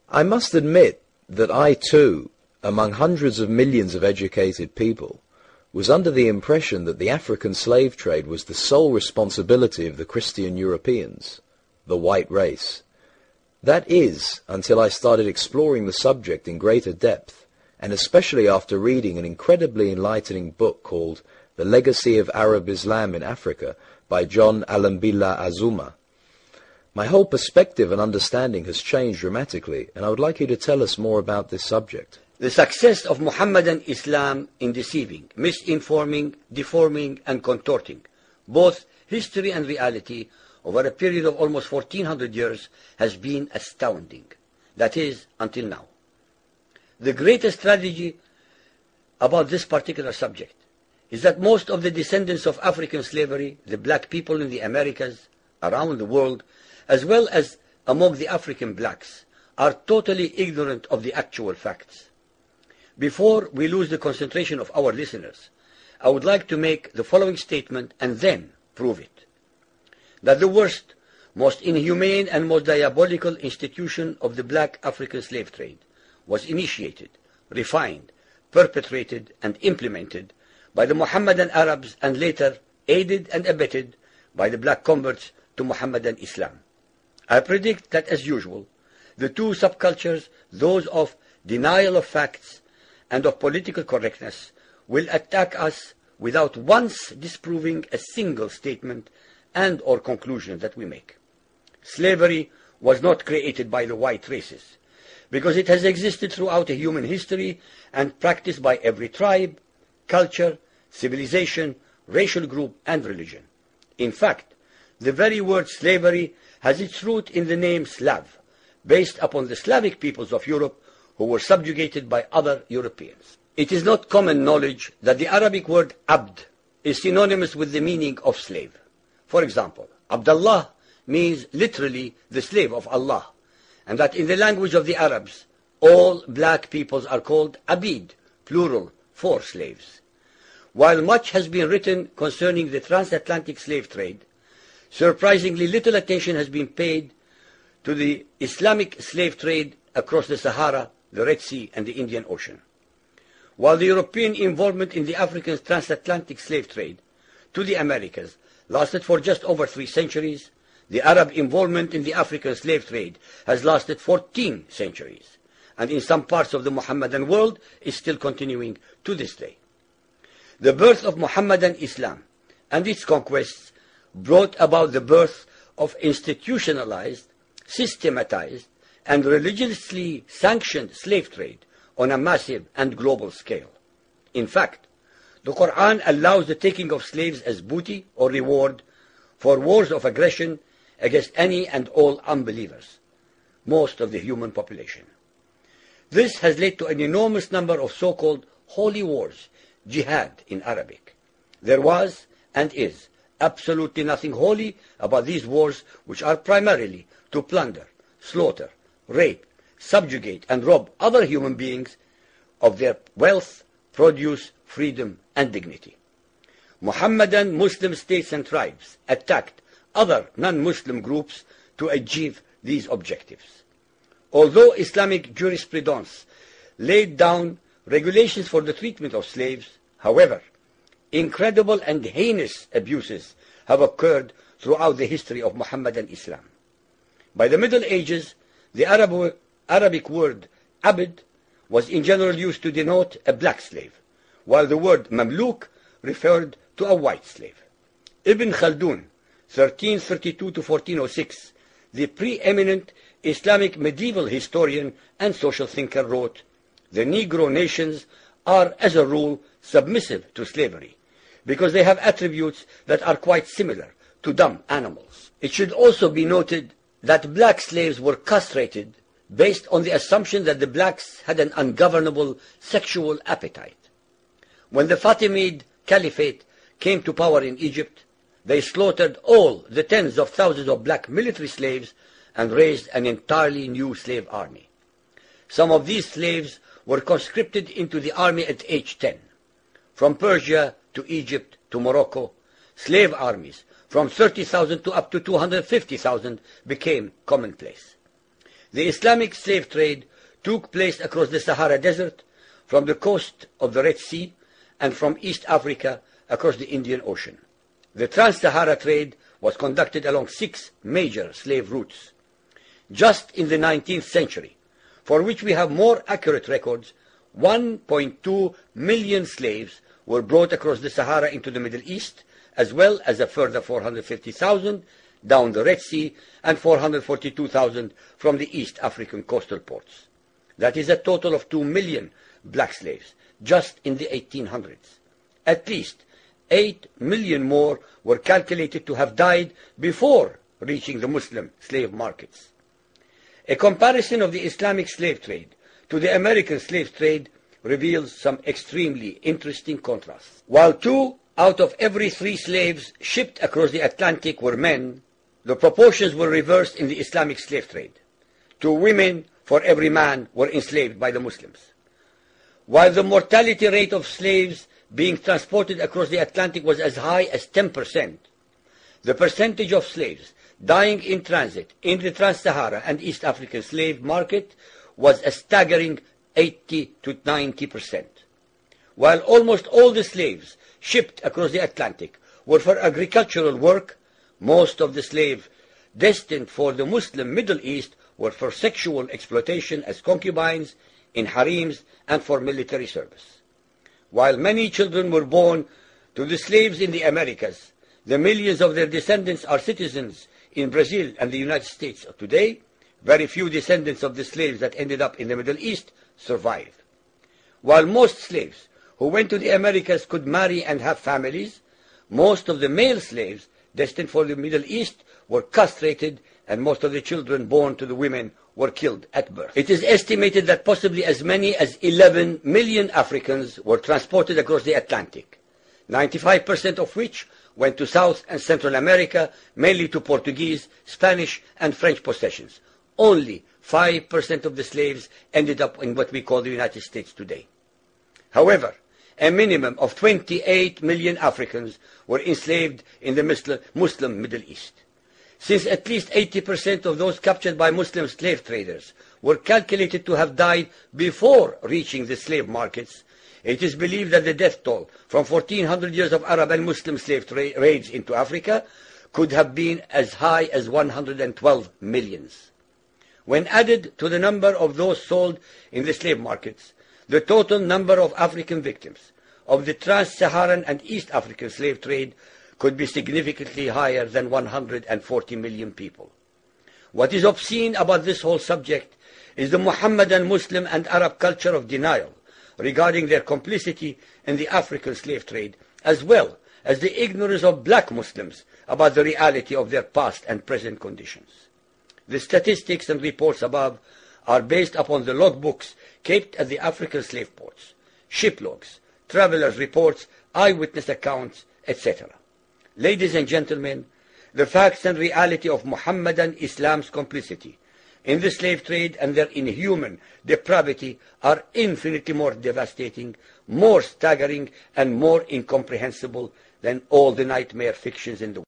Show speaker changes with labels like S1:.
S1: I must admit that I too, among hundreds of millions of educated people, was under the impression that the African slave trade was the sole responsibility of the Christian Europeans, the white race. That is, until I started exploring the subject in greater depth, and especially after reading an incredibly enlightening book called The Legacy of Arab Islam in Africa by John Alambila Azuma. My whole perspective and understanding has changed dramatically, and I would like you to tell us more about this subject.
S2: The success of Muhammadan Islam in deceiving, misinforming, deforming, and contorting both history and reality over a period of almost 1400 years has been astounding. That is, until now. The greatest tragedy about this particular subject is that most of the descendants of African slavery, the black people in the Americas, around the world, as well as among the African blacks, are totally ignorant of the actual facts. Before we lose the concentration of our listeners, I would like to make the following statement and then prove it. That the worst, most inhumane and most diabolical institution of the black African slave trade was initiated, refined, perpetrated, and implemented by the Mohammedan Arabs and later aided and abetted by the black converts to Mohammedan Islam. I predict that, as usual, the two subcultures, those of denial of facts and of political correctness, will attack us without once disproving a single statement and or conclusion that we make. Slavery was not created by the white races, because it has existed throughout human history and practiced by every tribe, culture, civilization, racial group, and religion. In fact, the very word slavery has its root in the name Slav, based upon the Slavic peoples of Europe who were subjugated by other Europeans. It is not common knowledge that the Arabic word abd is synonymous with the meaning of slave. For example, Abdullah means literally the slave of Allah, and that in the language of the Arabs, all black peoples are called abid, plural, for slaves. While much has been written concerning the transatlantic slave trade, surprisingly little attention has been paid to the Islamic slave trade across the Sahara, the Red Sea, and the Indian Ocean. While the European involvement in the African transatlantic slave trade to the Americas lasted for just over 3 centuries, the Arab involvement in the African slave trade has lasted 14 centuries, and in some parts of the Mohammedan world is still continuing to this day. The birth of Mohammedan Islam and its conquests brought about the birth of institutionalized, systematized, and religiously sanctioned slave trade on a massive and global scale. In fact, the Quran allows the taking of slaves as booty or reward for wars of aggression against any and all unbelievers, most of the human population. This has led to an enormous number of so-called holy wars, jihad in Arabic. There was and is absolutely nothing holy about these wars, which are primarily to plunder, slaughter, rape, subjugate, and rob other human beings of their wealth, produce, freedom, and dignity. Mohammedan Muslim states and tribes attacked other non-Muslim groups to achieve these objectives. Although Islamic jurisprudence laid down regulations for the treatment of slaves, however, incredible and heinous abuses have occurred throughout the history of Mohammedan Islam. By the Middle Ages, the Arabic word abd was in general used to denote a black slave, while the word mamluk referred to a white slave. Ibn Khaldun, 1332 to 1406, the preeminent Islamic medieval historian and social thinker, wrote, "The Negro nations are, as a rule, submissive to slavery, because they have attributes that are quite similar to dumb animals." It should also be noted that black slaves were castrated based on the assumption that the blacks had an ungovernable sexual appetite. When the Fatimid Caliphate came to power in Egypt, they slaughtered all the tens of thousands of black military slaves and raised an entirely new slave army. Some of these slaves were conscripted into the army at age 10. From Persia to Egypt to Morocco, slave armies from 30,000 to up to 250,000 became commonplace. The Islamic slave trade took place across the Sahara Desert, from the coast of the Red Sea, and from East Africa across the Indian Ocean. The Trans-Sahara trade was conducted along 6 major slave routes. Just in the 19th century, for which we have more accurate records, 1.2 million slaves were brought across the Sahara into the Middle East, as well as a further 450,000 down the Red Sea and 442,000 from the East African coastal ports. That is a total of 2 million black slaves just in the 1800s. At least 8 million more were calculated to have died before reaching the Muslim slave markets. A comparison of the Islamic slave trade to the American slave trade reveals some extremely interesting contrasts. While 2 out of every 3 slaves shipped across the Atlantic were men, the proportions were reversed in the Islamic slave trade. 2 women for every man were enslaved by the Muslims. While the mortality rate of slaves being transported across the Atlantic was as high as 10%, the percentage of slaves dying in transit in the Trans-Sahara and East African slave market was a staggering 80 to 90%. While almost all the slaves shipped across the Atlantic were for agricultural work, most of the slaves destined for the Muslim Middle East were for sexual exploitation as concubines, in harems, and for military service. While many children were born to the slaves in the Americas, the millions of their descendants are citizens in Brazil and the United States today. Very few descendants of the slaves that ended up in the Middle East survive. While most slaves who went to the Americas could marry and have families, most of the male slaves destined for the Middle East were castrated, and most of the children born to the women were killed at birth. It is estimated that possibly as many as 11 million Africans were transported across the Atlantic, 95% of which went to South and Central America, mainly to Portuguese, Spanish, and French possessions. Only 5% of the slaves ended up in what we call the United States today. However, a minimum of 28 million Africans were enslaved in the Muslim Middle East. Since at least 80% of those captured by Muslim slave traders were calculated to have died before reaching the slave markets, it is believed that the death toll from 1400 years of Arab and Muslim slave raids into Africa could have been as high as 112 millions. When added to the number of those sold in the slave markets, the total number of African victims of the Trans-Saharan and East African slave trade could be significantly higher than 140 million people. What is obscene about this whole subject is the Muhammadan, Muslim, and Arab culture of denial regarding their complicity in the African slave trade, as well as the ignorance of black Muslims about the reality of their past and present conditions. The statistics and reports above are based upon the logbooks kept at the African slave ports, ship logs, travelers' reports, eyewitness accounts, etc. Ladies and gentlemen, the facts and reality of Muhammadan Islam's complicity in the slave trade and their inhuman depravity are infinitely more devastating, more staggering, and more incomprehensible than all the nightmare fictions in the world.